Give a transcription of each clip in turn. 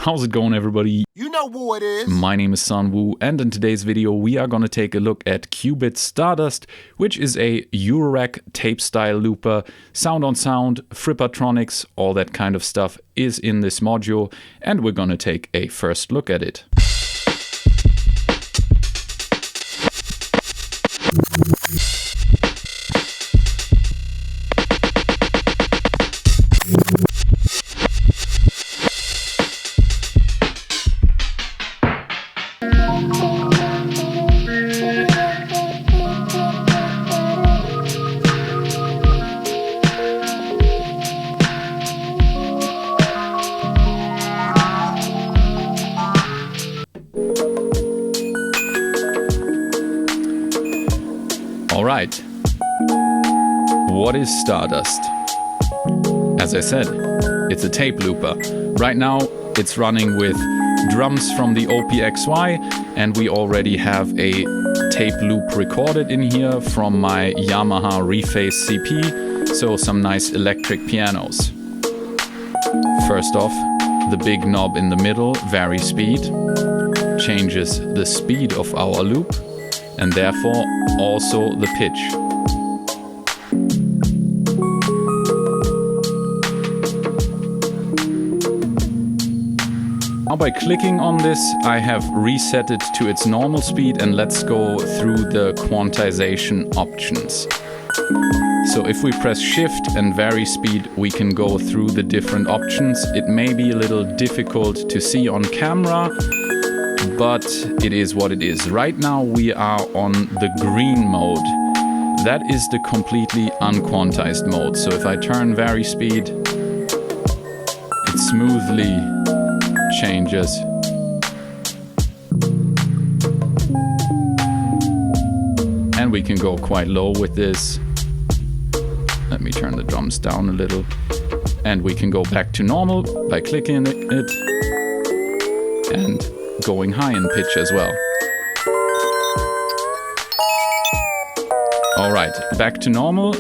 How's it going, everybody? You know who it is. My name is Sanwoo, and in today's video we are gonna take a look at Qu-Bit Stardust, which is a Eurorack tape style looper. Sound on sound, Frippertronics, all that kind of stuff is in this module, and we're gonna take a first look at it. Alright, what is Stardust? As I said, it's a tape looper. Right now it's running with drums from the OPXY, and we already have a tape loop recorded in here from my Yamaha Rephase CP, so some nice electric pianos. First off, the big knob in the middle, vary speed, changes the speed of our loop, and therefore also the pitch. Now by clicking on this, I have reset it to its normal speed, and let's go through the quantization options. So if we press Shift and vary speed, we can go through the different options. It may be a little difficult to see on camera, but it is what it is. Right now we are on the green mode. That is the completely unquantized mode. So if I turn vary speed, it smoothly changes. And we can go quite low with this. Let me turn the drums down a little. And we can go back to normal by clicking it and going high in pitch as well. Alright, back to normal.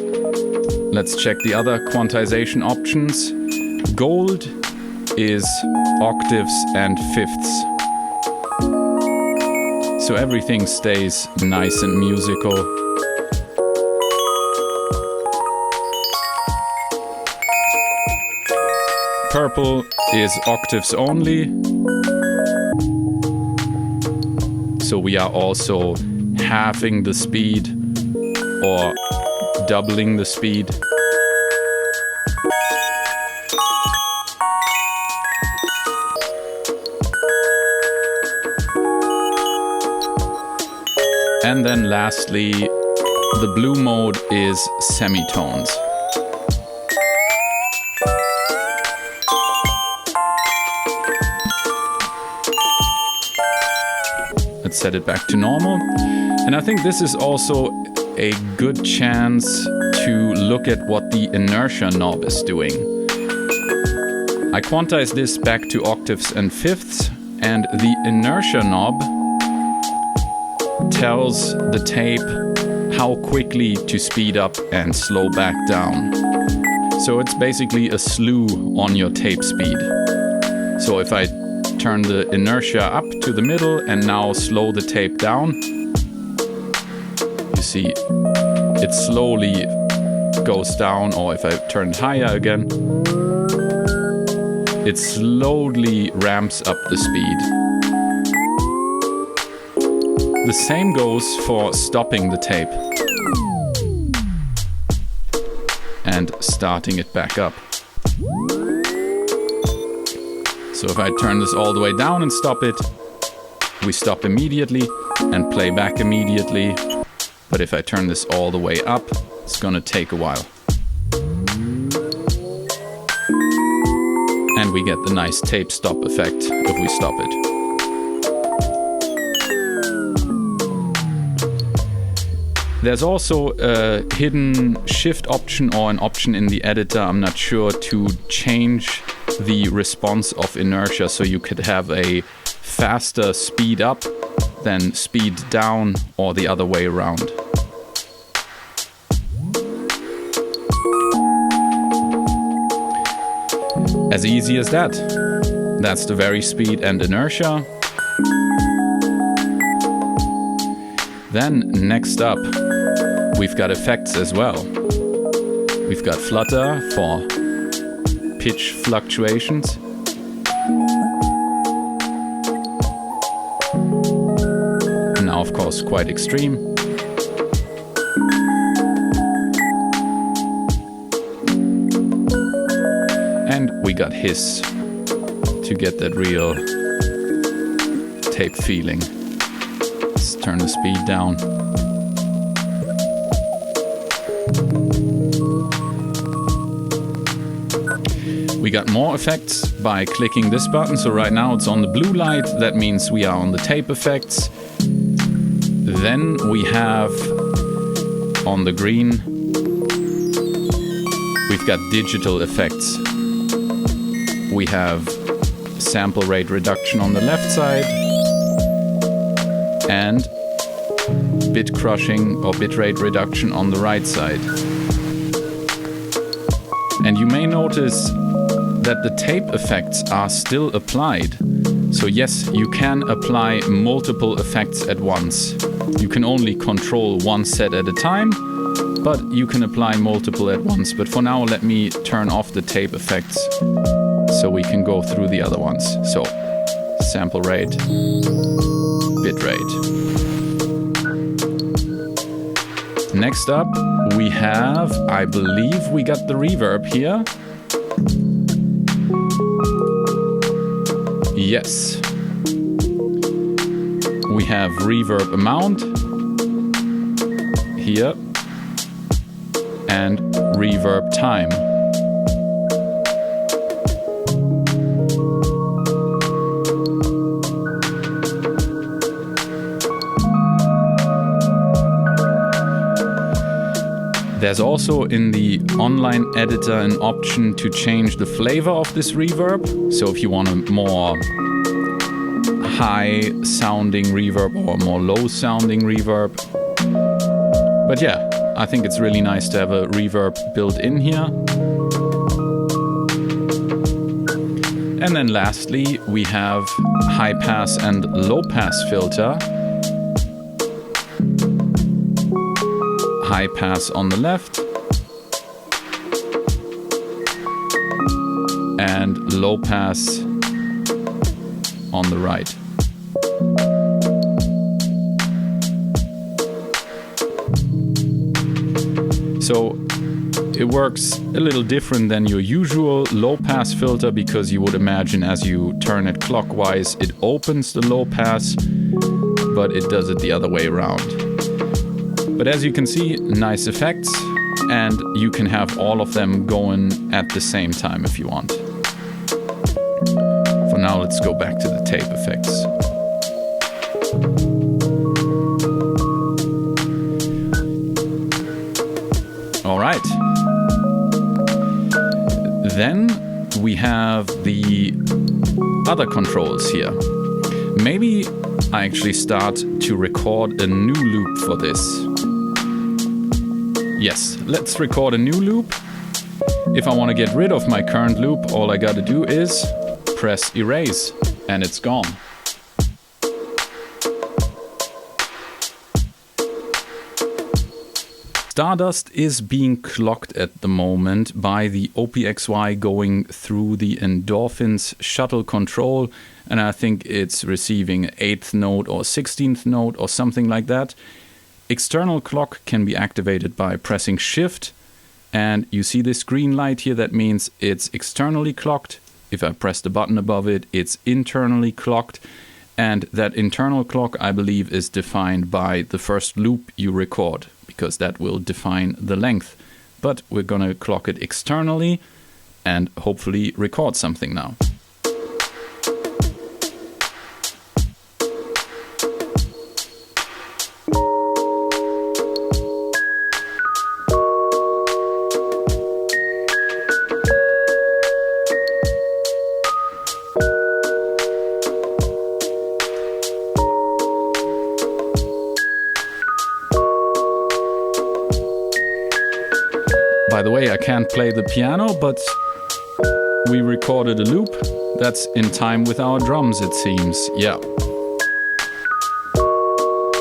Let's check the other quantization options. Gold is octaves and fifths. So everything stays nice and musical. Purple is octaves only. So we are also halving the speed or doubling the speed. And then lastly, the blue mode is semitones. Let's set it back to normal. And I think this is also a good chance to look at what the inertia knob is doing. I quantize this back to octaves and fifths, and the inertia knob tells the tape how quickly to speed up and slow back down. So it's basically a slew on your tape speed. So if I turn the inertia up to the middle and now slow the tape down, you see it slowly goes down, or if I turn it higher again, it slowly ramps up the speed. The same goes for stopping the tape and starting it back up. So if I turn this all the way down and stop it, we stop immediately and play back immediately. But if I turn this all the way up, it's gonna take a while. And we get the nice tape stop effect if we stop it. There's also a hidden shift option or an option in the editor, I'm not sure, to change the response of inertia, so you could have a faster speed up than speed down, or the other way around. As easy as that. That's the vary speed and inertia. Then next up, we've got effects as well. We've got flutter for pitch fluctuations. Now, of course, quite extreme. And we got hiss to get that real tape feeling. Let's turn the speed down. We got more effects by clicking this button. So right now it's on the blue light. That means we are on the tape effects. Then we have on the green, we've got digital effects. We have sample rate reduction on the left side and bit crushing or bit rate reduction on the right side. And you may notice that the tape effects are still applied. So yes, you can apply multiple effects at once. You can only control one set at a time, but you can apply multiple at once. But for now, let me turn off the tape effects so we can go through the other ones. So sample rate, bit rate. Next up, we have, I believe we got the reverb here. Yes. We have reverb amount here and reverb time. There's also in the online editor an option to change the flavor of this reverb. So if you want a more high sounding reverb or more low sounding reverb. But yeah, I think it's really nice to have a reverb built in here. And then lastly, we have high pass and low pass filter. High pass on the left and low pass on the right. So it works a little different than your usual low pass filter, because you would imagine as you turn it clockwise it opens the low pass, but it does it the other way around. But as you can see, nice effects, and you can have all of them going at the same time if you want. For now, let's go back to the tape effects. All right. Then we have the other controls here. Maybe I actually start to record a new loop for this. Yes, let's record a new loop. If I want to get rid of my current loop, all I gotta do is press erase and it's gone. Stardust is being clocked at the moment by the OPXY going through the endorphins shuttle control, and I think it's receiving 8th note or 16th note or something like that. External clock can be activated by pressing Shift, and you see this green light here, that means it's externally clocked. If I press the button above it, it's internally clocked, and that internal clock, I believe, is defined by the first loop you record, because that will define the length. But we're gonna clock it externally and hopefully record something now. By the way, I can't play the piano, but we recorded a loop. That's in time with our drums, it seems. Yeah.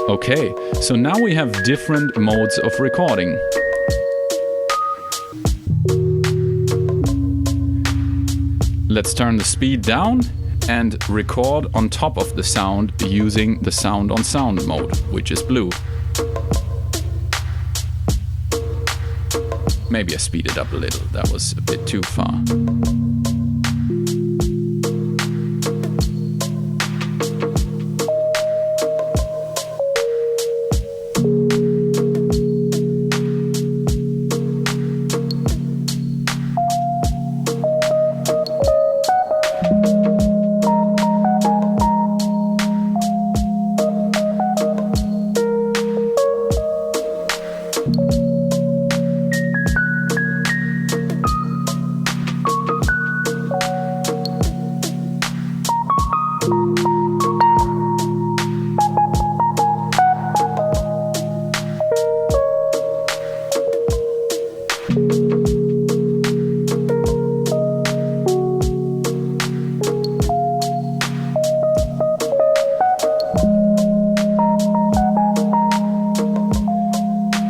Okay, so now we have different modes of recording. Let's turn the speed down and record on top of the sound using the sound on sound mode, which is blue. Maybe I speed it up a little, that was a bit too far.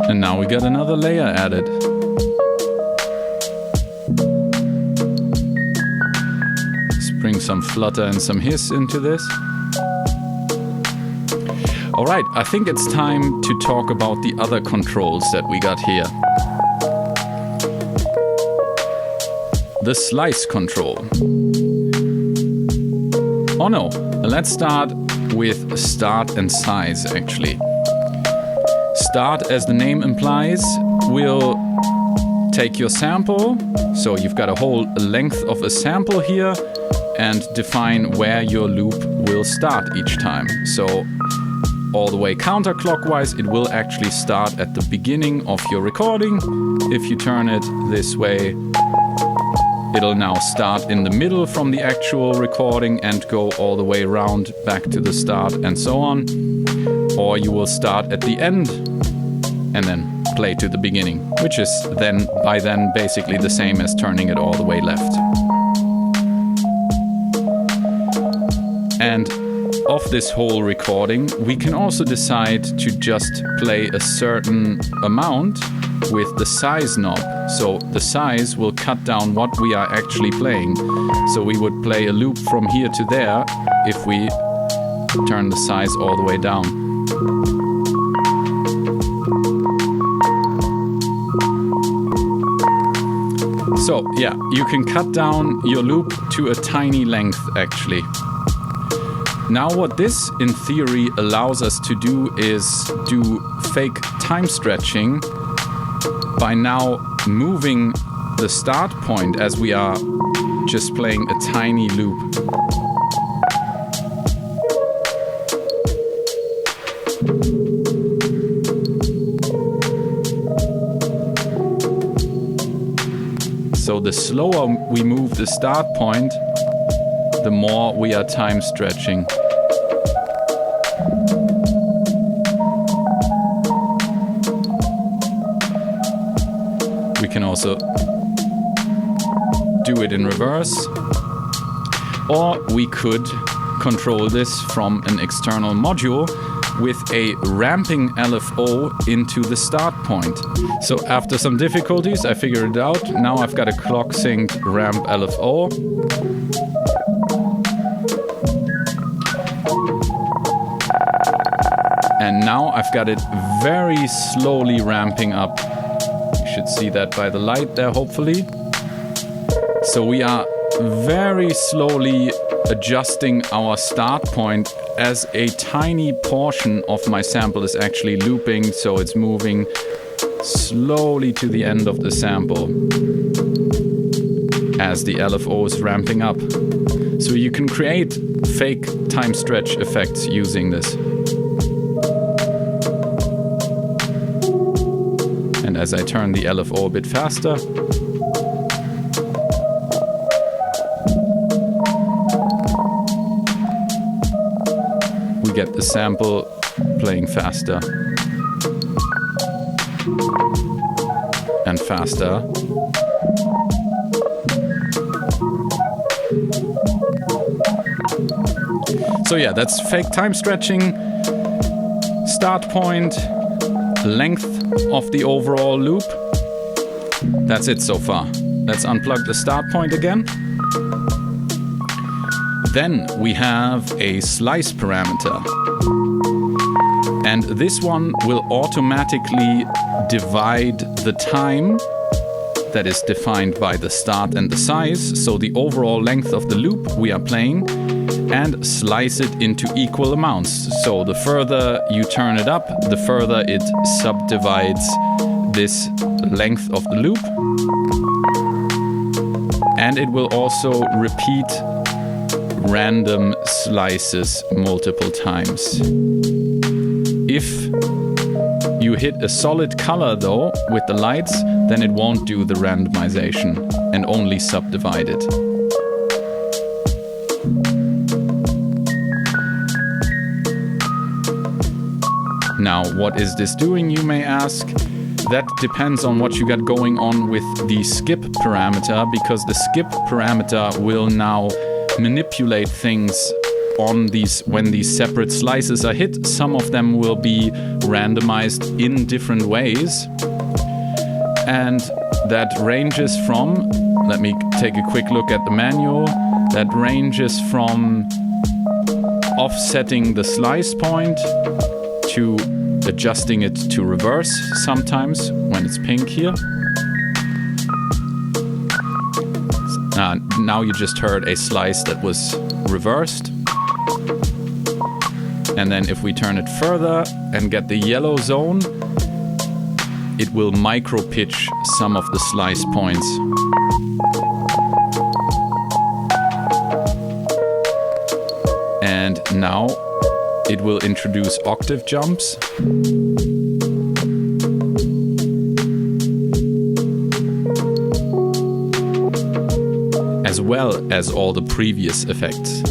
And now we got another layer added. Let's bring some flutter and some hiss into this. Alright, I think it's time to talk about the other controls that we got here. The slice control. Oh no, let's start with start and size actually. Start, as the name implies, will take your sample, so you've got a whole length of a sample here, and define where your loop will start each time. So all the way counterclockwise, it will actually start at the beginning of your recording. If you turn it this way, it'll now start in the middle from the actual recording and go all the way around back to the start and so on. Or you will start at the end and then play to the beginning, which is then by then basically the same as turning it all the way left. And of this whole recording, we can also decide to just play a certain amount with the size knob. So the size will cut down what we are actually playing. So we would play a loop from here to there if we turn the size all the way down. So yeah, you can cut down your loop to a tiny length actually. Now what this in theory allows us to do is do fake time stretching by now moving the start point as we are just playing a tiny loop. So the slower we move the start point, the more we are time stretching. We can also do it in reverse, or we could control this from an external module with a ramping LFO into the start point. So after some difficulties, I figured it out. Now I've got a clock synced ramp LFO. And now I've got it very slowly ramping up. You should see that by the light there, hopefully. So we are very slowly adjusting our start point as a tiny portion of my sample is actually looping, so it's moving slowly to the end of the sample as the LFO is ramping up. So you can create fake time stretch effects using this. And as I turn the LFO a bit faster, we get the sample playing faster and faster. So yeah, that's fake time stretching, start point, length of the overall loop. That's it so far. Let's unplug the start point again. Then we have a slice parameter. And this one will automatically divide the time that is defined by the start and the size, so the overall length of the loop we are playing, and slice it into equal amounts. So the further you turn it up, the further it subdivides this length of the loop. And it will also repeat random slices multiple times. If you hit a solid color though with the lights, then it won't do the randomization and only subdivide it. Now, what is this doing, you may ask? That depends on what you got going on with the skip parameter, because the skip parameter will now manipulate things on these when these separate slices are hit. Some of them will be randomized in different ways, and that ranges from, let me take a quick look at the manual, that ranges from offsetting the slice point to adjusting it to reverse sometimes when it's pink here. Now you just heard a slice that was reversed. And then if we turn it further and get the yellow zone, it will micro pitch some of the slice points. And now it will introduce octave jumps. As well as all the previous effects.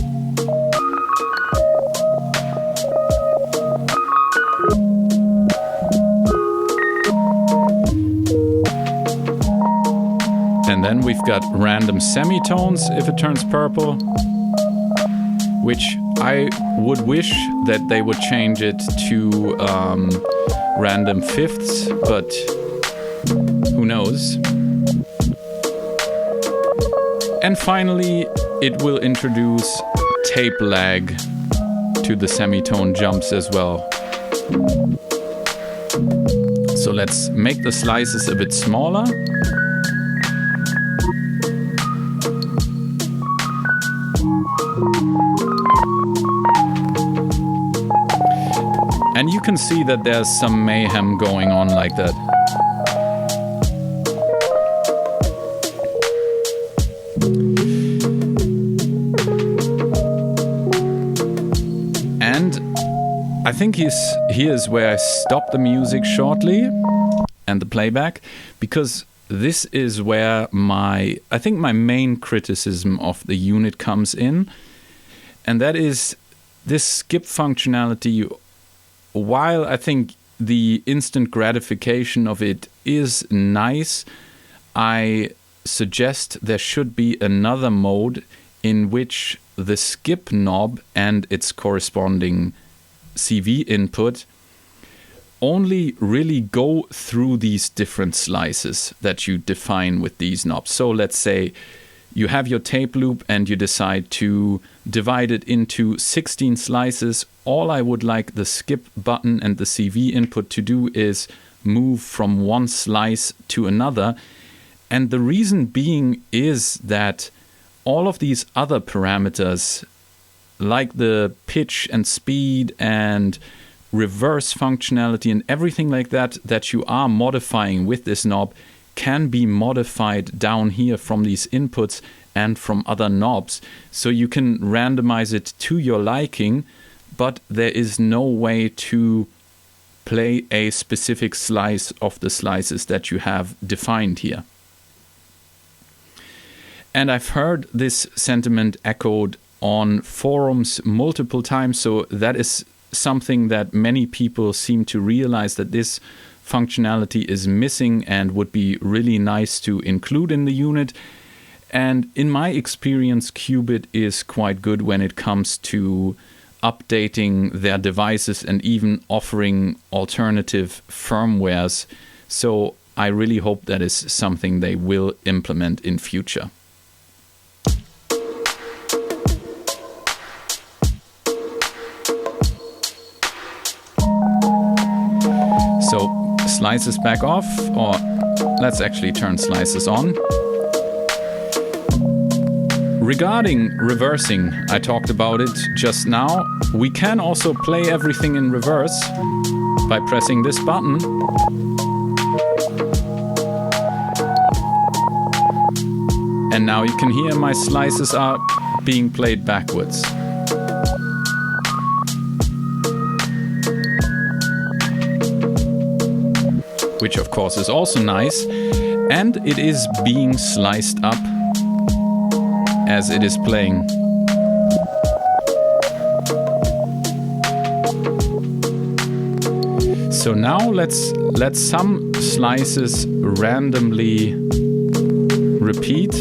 And then we've got random semitones if it turns purple, which I would wish that they would change it to random fifths, but who knows. And finally, it will introduce tape lag to the semitone jumps as well. So let's make the slices a bit smaller. And you can see that there's some mayhem going on like that. And I think here's where I stop the music shortly and the playback, because this is where I think my main criticism of the unit comes in, and that is this skip functionality. While I think the instant gratification of it is nice, I suggest there should be another mode in which the skip knob and its corresponding CV input only really go through these different slices that you define with these knobs. So let's say you have your tape loop and you decide to divide it into 16 slices. All I would like the skip button and the CV input to do is move from one slice to another. And the reason being is that all of these other parameters, like the pitch and speed and reverse functionality and everything like that, that you are modifying with this knob, can be modified down here from these inputs and from other knobs. So you can randomize it to your liking, but there is no way to play a specific slice of the slices that you have defined here. And I've heard this sentiment echoed on forums multiple times, so that is something that many people seem to realize, that this functionality is missing and would be really nice to include in the unit. And in my experience, Qu-Bit is quite good when it comes to updating their devices and even offering alternative firmwares. So I really hope that is something they will implement in future. So slices back off, or let's actually turn slices on. Regarding reversing, I talked about it just now. We can also play everything in reverse by pressing this button. And now you can hear my slices are being played backwards. Which of course is also nice. And it is being sliced up as it is playing. So now let's let some slices randomly repeat.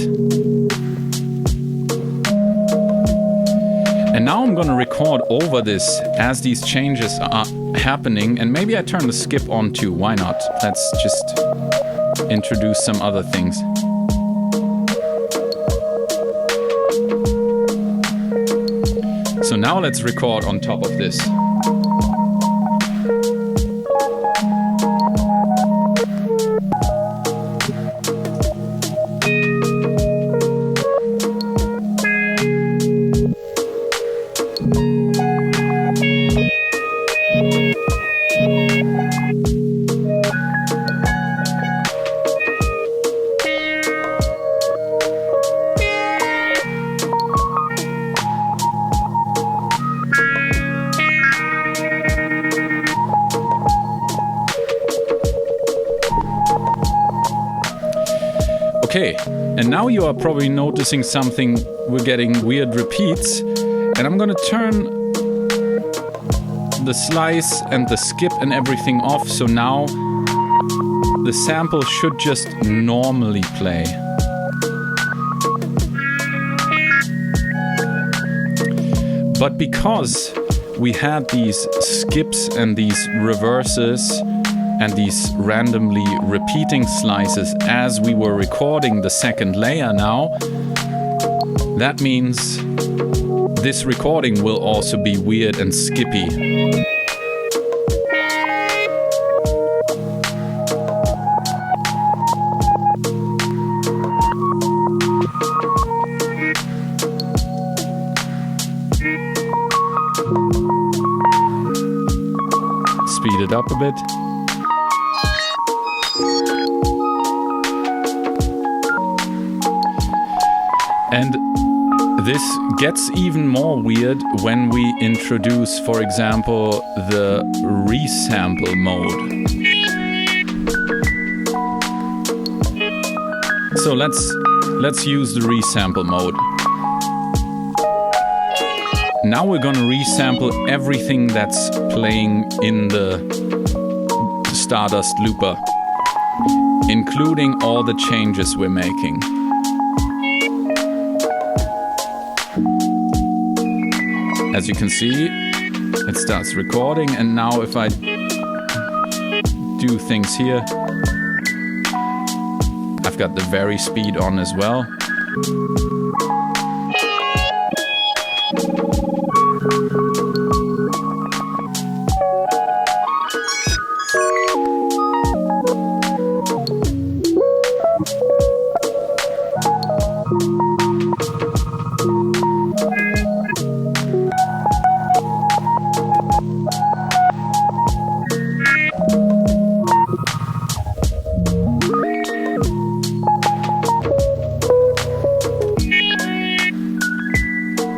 And now I'm gonna record over this as these changes are happening, and maybe I turn the skip on too, why not? Let's just introduce some other things. So now let's record on top of this. Okay, and now you are probably noticing something. We're getting weird repeats, and I'm gonna turn the slice and the skip and everything off, so now the sample should just normally play. But because we had these skips and these reverses and these randomly repeating slices as we were recording the second layer now, that means this recording will also be weird and skippy. Speed it up a bit. And this gets even more weird when we introduce, for example, the resample mode. So let's use the resample mode. Now we're gonna resample everything that's playing in the Stardust looper, including all the changes we're making. As you can see, it starts recording, and now if I do things here, I've got the vary speed on as well.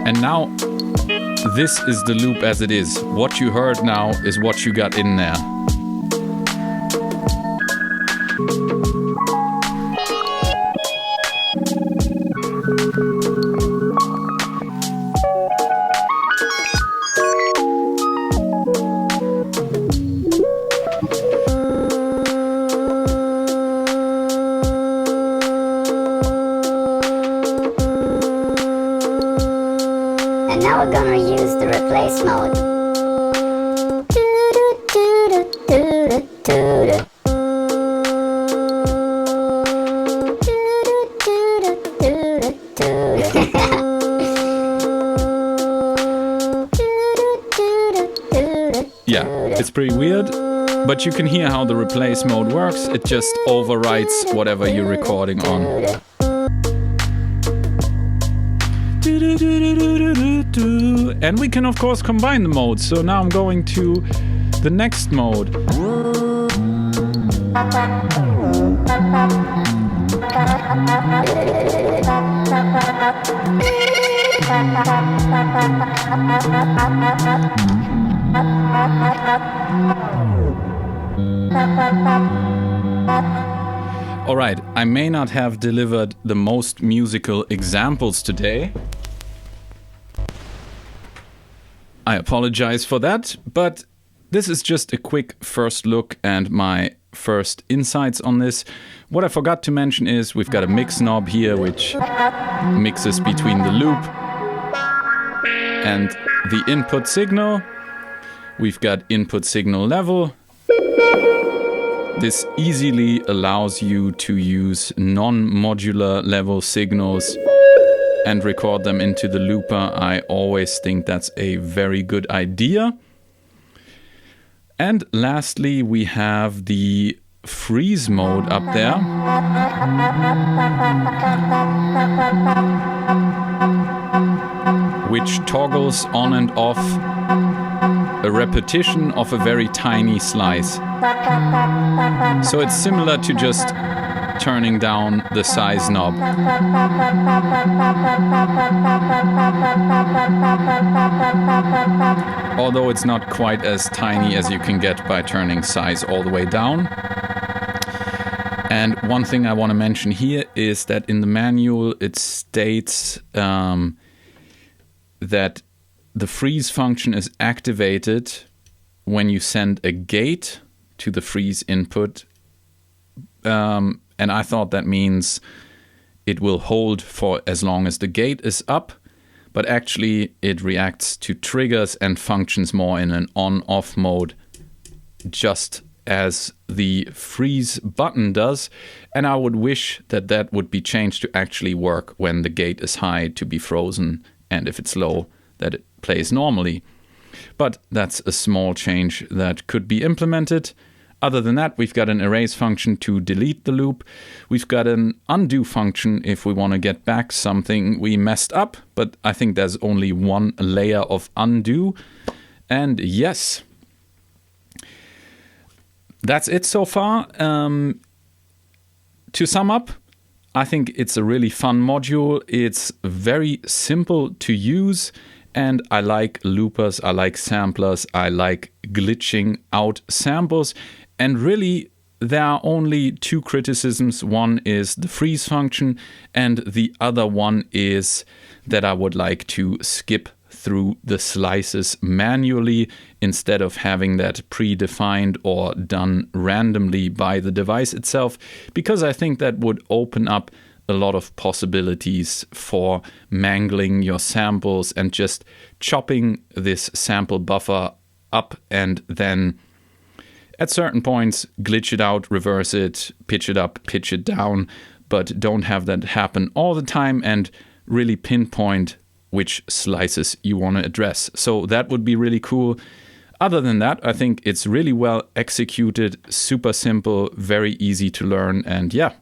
And now, this is the loop as it is. What you heard now is what you got in there. replace mode. Yeah, it's pretty weird, but you can hear how the replace mode works. It just overwrites whatever you're recording on. And we can of course combine the modes. So now I'm going to the next mode. Alright, I may not have delivered the most musical examples today. I apologize for that, but this is just a quick first look and my first insights on this. What I forgot to mention is we've got a mix knob here which mixes between the loop and the input signal. We've got input signal level. This easily allows you to use non-modular level signals and record them into the looper. I always think that's a very good idea. And lastly, we have the freeze mode up there. Which toggles on and off a repetition of a very tiny slice. So it's similar to just turning down the size knob. Although it's not quite as tiny as you can get by turning size all the way down. And one thing I want to mention here is that in the manual it states that the freeze function is activated when you send a gate to the freeze input. And I thought that means it will hold for as long as the gate is up, but actually it reacts to triggers and functions more in an on-off mode, just as the freeze button does. And I would wish that that would be changed to actually work when the gate is high to be frozen, and if it's low, that it plays normally. But that's a small change that could be implemented. Other than that, we've got an erase function to delete the loop. We've got an undo function if we want to get back something we messed up, but I think there's only one layer of undo. And yes, that's it so far. To sum up, I think it's a really fun module. It's very simple to use. And I like loopers, I like samplers, I like glitching out samples. And really, there are only two criticisms. One is the freeze function, and the other one is that I would like to skip through the slices manually instead of having that predefined or done randomly by the device itself, because I think that would open up a lot of possibilities for mangling your samples and just chopping this sample buffer up and then at certain points glitch it out, reverse it, pitch it up, pitch it down, but don't have that happen all the time and really pinpoint which slices you want to address. So that would be really cool. Other than that, I think it's really well executed, super simple, very easy to learn, and yeah,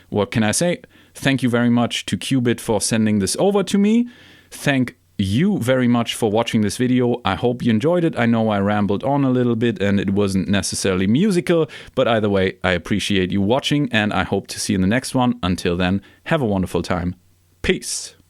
what can I say? Thank you very much to Qu-Bit for sending this over to me. Thank you very much for watching this video. I hope you enjoyed it. I know I rambled on a little bit and it wasn't necessarily musical, but either way, I appreciate you watching and I hope to see you in the next one. Until then, have a wonderful time. Peace.